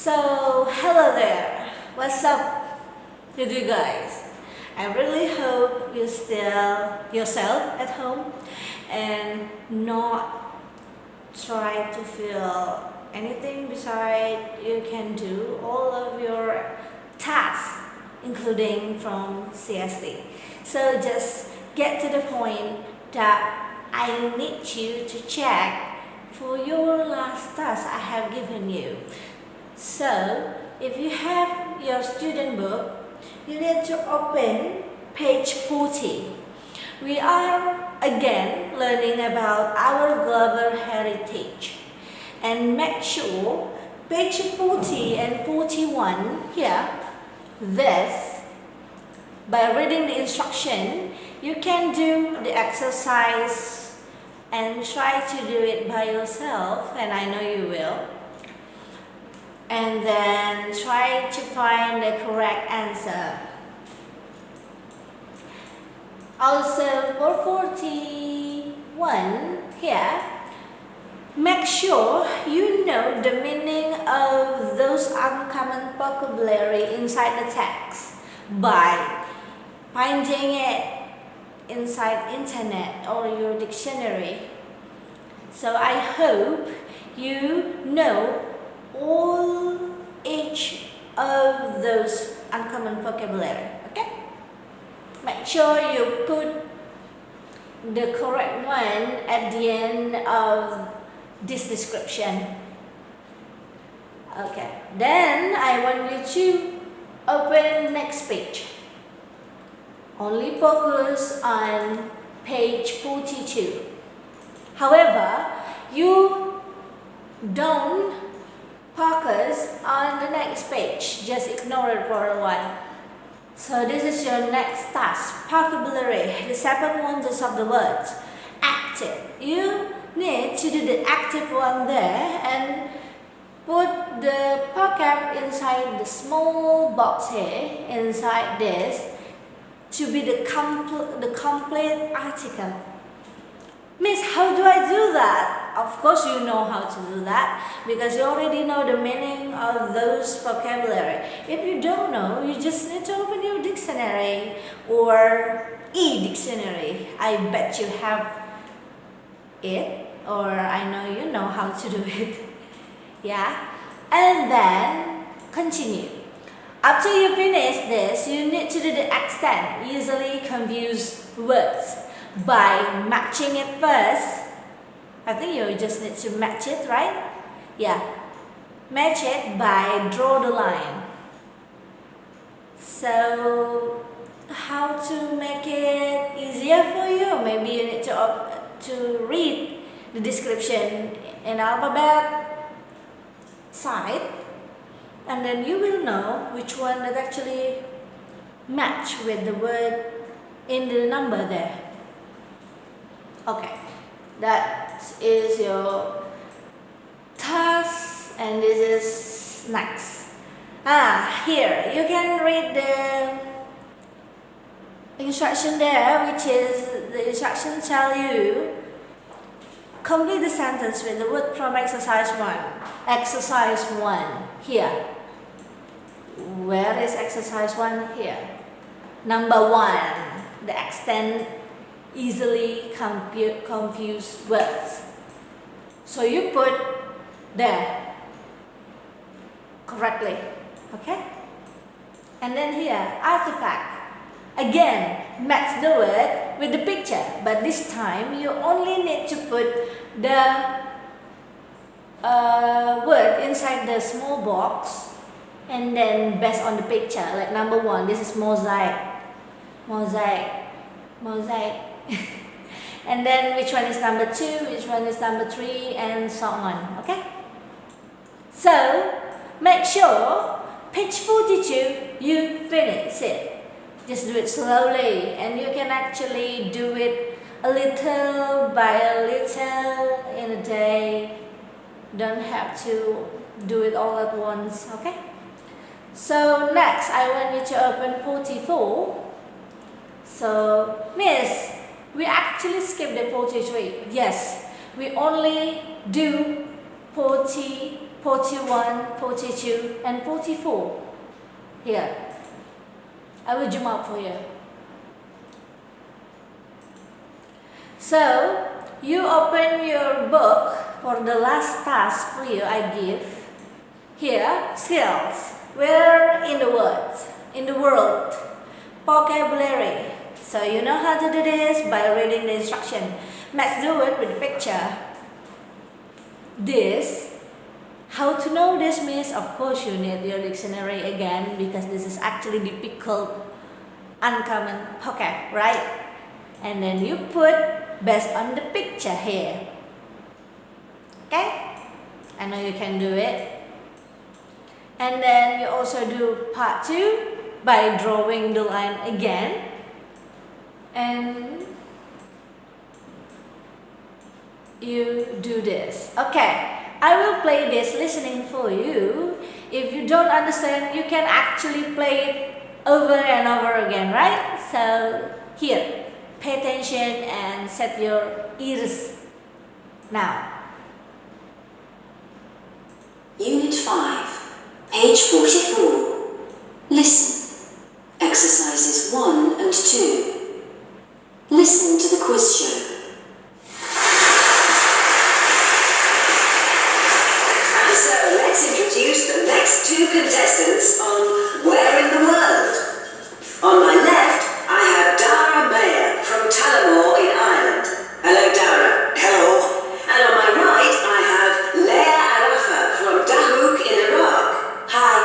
So, hello there. What's up with you guys? I really hope you're still yourself at home and not try to feel anything beside you can do all of your tasks, including from CST. So just get to the point that I need you to check for your last task I have given you. So, if you have your student book, you need to open page 40. We are again learning about our global heritage. And make sure page 40 and 41 here, this, by reading the instruction, you can do the exercise and try to do it by yourself, and I know you will. And then try to find the correct answer. Also for 41 here, make sure you know the meaning of those uncommon vocabulary inside the text by finding it inside internet or your dictionary. So I hope you know each of those uncommon vocabulary, okay? Make sure you put the correct one at the end of this description. Okay, then I want you to open next page. Only focus on page 42. However, you don't focus on the next page, just ignore it for a while. So this is your next task, vocabulary, the 7 wonders of the words. Active. You need to do the active one there and put the vocab inside the small box here, inside this, to be the complete article. Miss, how do I do that? Of course you know how to do that because you already know the meaning of those vocabulary. If you don't know, you just need to open your dictionary or e-dictionary. I bet you have it, or I know you know how to do it. Yeah? And then continue. After you finish this, you need to do the accent, easily confused words, by matching it first. I think you just need to match it, right? Yeah. Match it by draw the line. So, how to make it easier for you? Maybe you need to read the description in alphabet side, and then you will know which one that actually match with the word in the number there. Okay, that is your task, and this is next. Here you can read the instruction there, which is the instruction tell you complete the sentence with the word from exercise 1. Exercise 1 here. Where is exercise 1 here? Number 1, the extent easily confused words. So you put there correctly, okay? And then here, artifact. Again, match the word with the picture, but this time you only need to put the word inside the small box and then based on the picture. Like number 1, this is mosaic. And then which one is number 2, which one is number 3, and so on, okay? So, make sure page 42 you finish it. Just do it slowly, and you can actually do it a little by a little in a day. Don't have to do it all at once, okay? So next, I want you to open 44. So, Miss, we actually skipped the 43. Yes, we only do 40 41, 42, and 44. Here, I will zoom out for you. So, you open your book for the last task for you I give. Here, skills. Where in the words? In the world. Vocabulary. So you know how to do this by reading the instruction. Let's do it with the picture. This. How to know this means, of course, you need your dictionary again because this is actually difficult, uncommon vocab, right? And then you put based on the picture here. Okay? I know you can do it. And then you also do part 2 by drawing the line again. And you do this. Okay. I will play this listening for you. If you don't understand, you can actually play it over and over again, right? So here, pay attention and set your ears now. Unit 5, page 44. Listen. Exercises 1 and 2. Listen to the quiz show. The next 2 contestants on Where in the World. On my left, I have Dara Mayer from Tullamore in Ireland. Hello, Dara. Hello. And on my right, I have Leah Arafa from Dahouk in Iraq. Hi.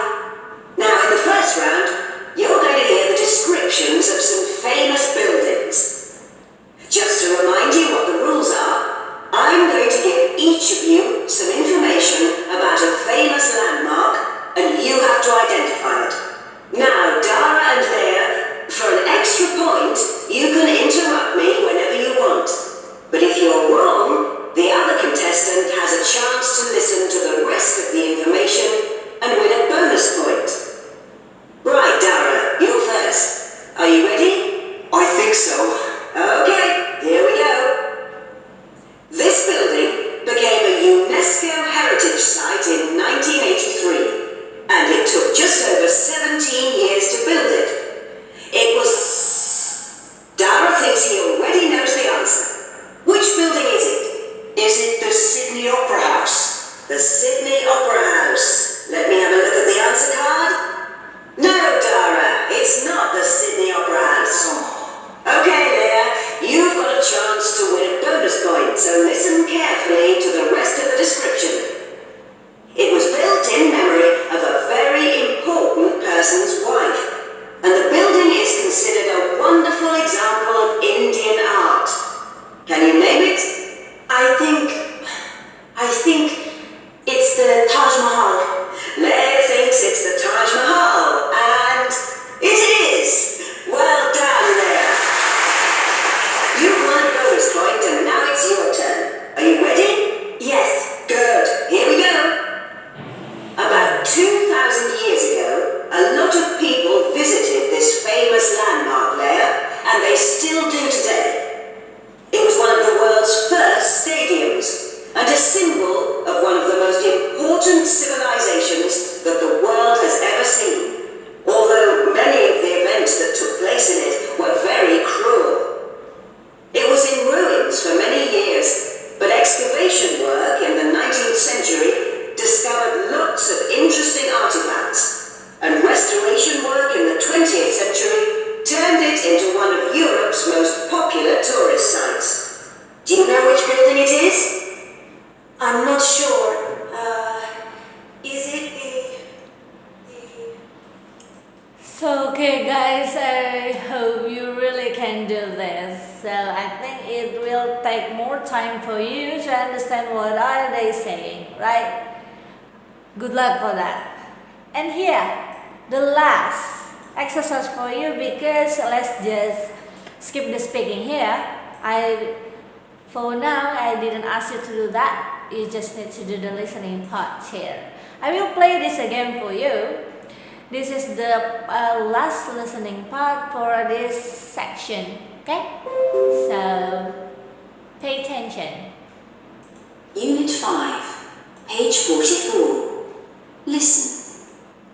Now, in the first round, you're going to hear the descriptions of some famous buildings. Just to remind you what the rules are, I'm going to give each of you some information about a famous landmark, and you have to identify it. Now, Dara and Leah, for an extra point, you can interrupt me whenever you want. But if you're wrong, the other contestant has a chance to listen to the rest of the information and win a bonus point. Right, Dara, you're first. Are you ready? I think so. Okay, here we go. This building became a UNESCO Heritage Site in 1983, and it took just over 17 years to build it. It was... Dara thinks he already knows the answer. Which building is it? Is it the Sydney Opera House? The Sydney Opera House. Let me have a look at the answer card. No, Dara, it's not the Sydney Opera House. Okay, Leah, you've got a chance to win a bonus point, so listen carefully to the rest of the description. It was built in memory of a very important person's wife, and the building is considered a wonderful example of Indian art. Can you name it? I think it's the Taj Mahal. Leah thinks it's the Taj Mahal, and it is! Well done, Leah. You've won a bonus point, and now it's your turn. Are you ready? Yes. Good. Here we go. About 2,000 years ago, a lot of people visited this famous landmark, Leah, and they still do today. It was one of the world's first stadiums, and a symbol of one of the most important civilizations that the world has ever seen, although many of the events that took place in it were very cruel. It was in ruins for many years, but excavation work in the 19th century discovered lots of interesting artifacts, and restoration work in the 20th century turned it into one of Europe's most popular tourist sites. Do you know which building it is? I'm not sure. Is it the... So okay guys, I hope you really can do this. So I think it will take more time for you to understand what are they saying, right? Good luck for that. And here, the last exercise for you, because let's just skip the speaking here. For now, I didn't ask you to do that. You just need to do the listening part here. I will play this again for you. This is the last listening part for this section, okay? So, pay attention. Unit 5, page 44. Listen.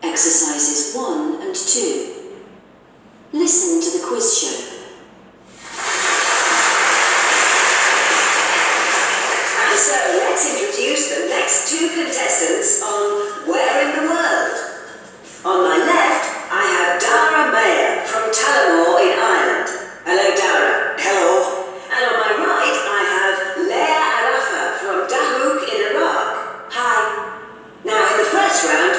Exercises 1 and 2. Listen to the quiz show. And so let's introduce the next two contestants on Where in the World. On my left, I have Dara Mayer from Tullamore in Ireland. Hello, Dara. Hello. And on my right, I have Leah Arafa from Dahouk in Iraq. Hi. Now, in the first round,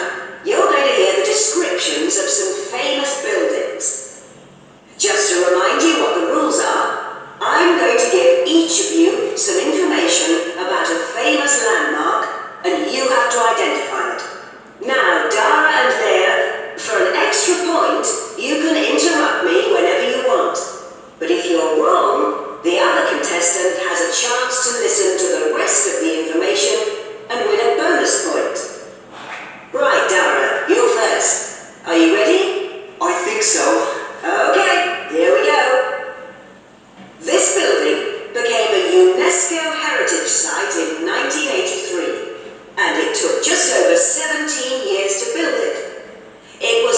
you're going to hear the descriptions of some famous buildings. Just to remind you what the rules are, I'm going to give each of you some information about a famous landmark, and you have to identify it. Now, Dara and Leah, for an extra point, you can interrupt me whenever you want. But if you're wrong, the other contestant has a chance to listen to the rest of the information and win a bonus point. Right, Dara, you're first. Are you ready? I think so. Okay, here we go. This building became a UNESCO Heritage Site in 1983, and it took just over 17 years to build it. It was...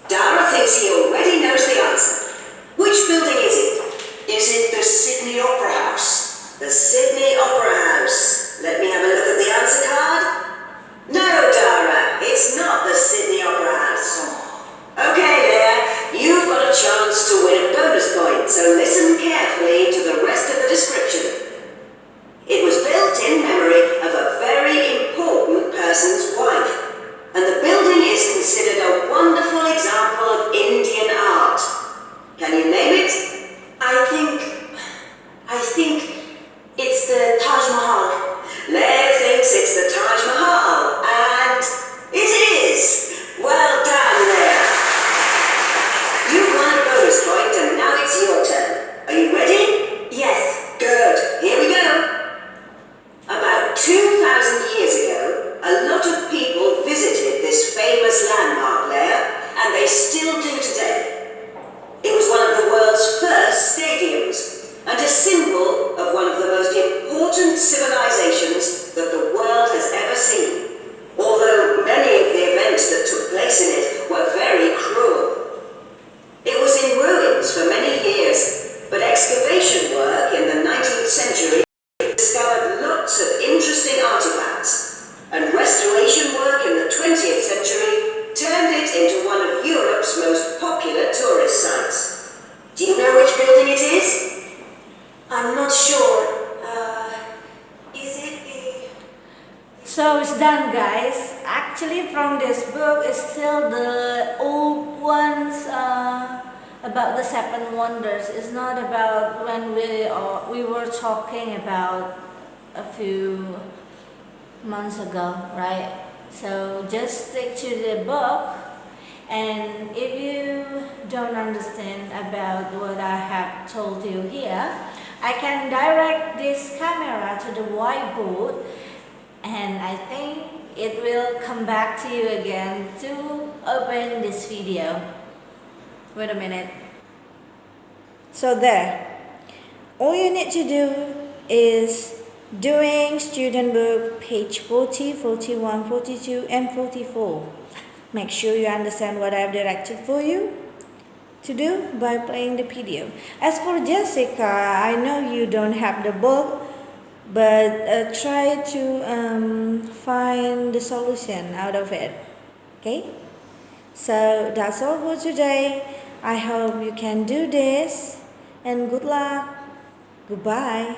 Dara thinks he already knows the answer. Which building is it? Is it the Sydney Opera House? The Sydney Opera House. Let me have a look at the answer card. No, Dara, it's not the Sydney Opera House. Okay, Leah, you've got a chance to win a bonus point, so listen carefully to the rest of the description. It was built in memory of a very important person's wife, and the building is considered a wonderful example of Indian art. Can you name it? I think it's the Taj Mahal. Leah thinks it's the Taj Mahal, and it is! Well done, Leah. You've won a bonus point, and now it's your turn. Are you ready? Yes. Good. Here we go. About 2,000 years ago, a lot of people visited this famous landmark, Leah, and they still do today. It was one of the world's first stadiums, and a symbol of one of the most important civilizations that the world has ever seen, although many of the events that took place in it were very cruel. It was in ruins for many years, but excavation work in the 19th century discovered lots of interesting artifacts, and restoration work in the 20th century turned it into one of Europe's most popular tourist sites. Do you know which building it is? I'm not sure. Is it the... So it's done, guys. Actually, from this book, it's still the old ones about the seven wonders. It's not about when we were talking about a few months ago, right? So just stick to the book, and if you don't understand about what I have told you here, I can direct this camera to the whiteboard, and I think it will come back to you again to open this video. Wait a minute. So there. All you need to do is doing student book page 40, 41, 42 and 44. Make sure you understand what I've directed for you to do by playing the video. As for Jessica, I know you don't have the book, but try to find the solution out of it. Okay? So that's all for today. I hope you can do this, and good luck. Goodbye.